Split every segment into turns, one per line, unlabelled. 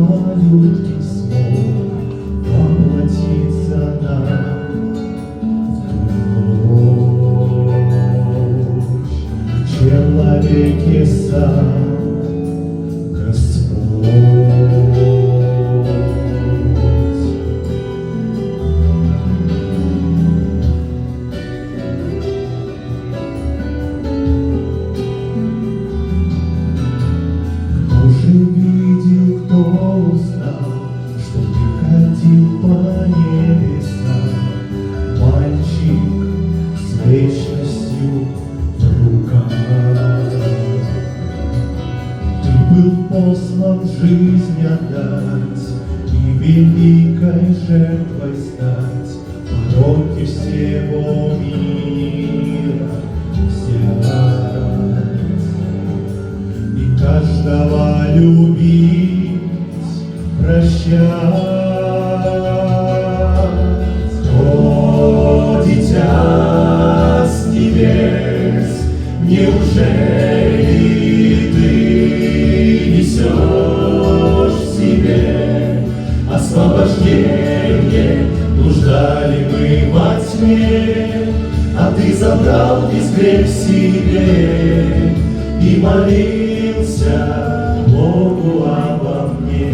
малютки смог воплотиться нам в ночь. Человеке сам вечностью в руках. Ты был послан жизнь отдать и великой жертвой стать, пороки всего мира взять и каждого любить, прощать. Неужели ты несешь в себе освобождение? Нуждали мы во тьме, а ты забрал весь грех в себе и молился Богу обо мне.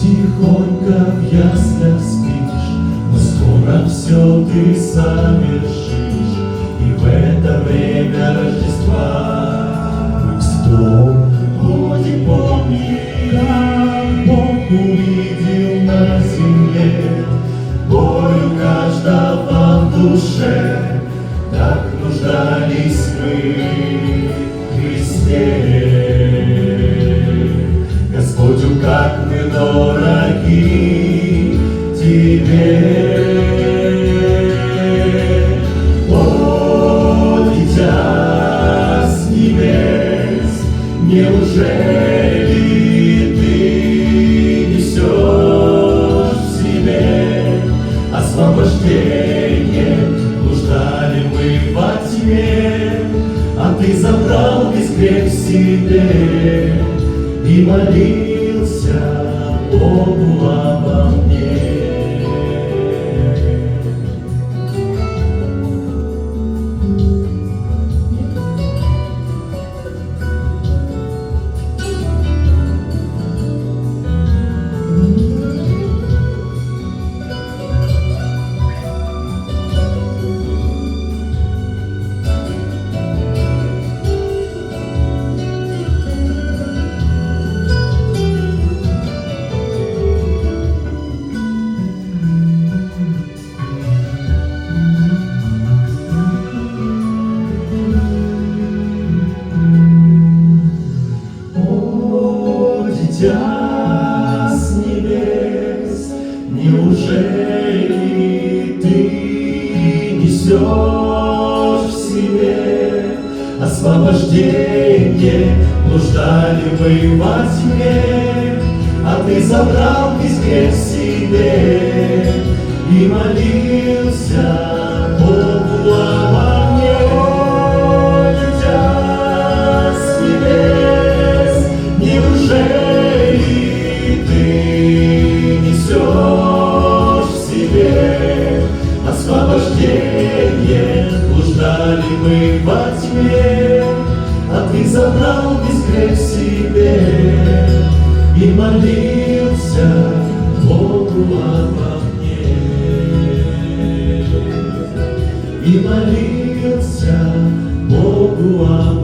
Тихонько в яслях спишь, но скоро все ты совершишь, и в это время Рождества мы вспомним, помни, как Бог увидел на земле боль каждого в душе, так нуждались мы в Христе. Господь, как мы дороги Тебе. О, дитя с небес, неужели ты несешь в себе освобождение? Нуждали мы во тьме, а ты забрал весь грех в себе и молился Богу обо мне. Дитя с небес, неужели ты несешь в себе освобождение? Нуждали мы во тьме, а ты забрал весь грех в себе и молился Богу обо мне. Дитя с небес, неужели несешь в себе освобождение? Нуждали мы во тьме, а ты забрал весь грех в себе и молился Богу обо мне. И молился Богу обо мне.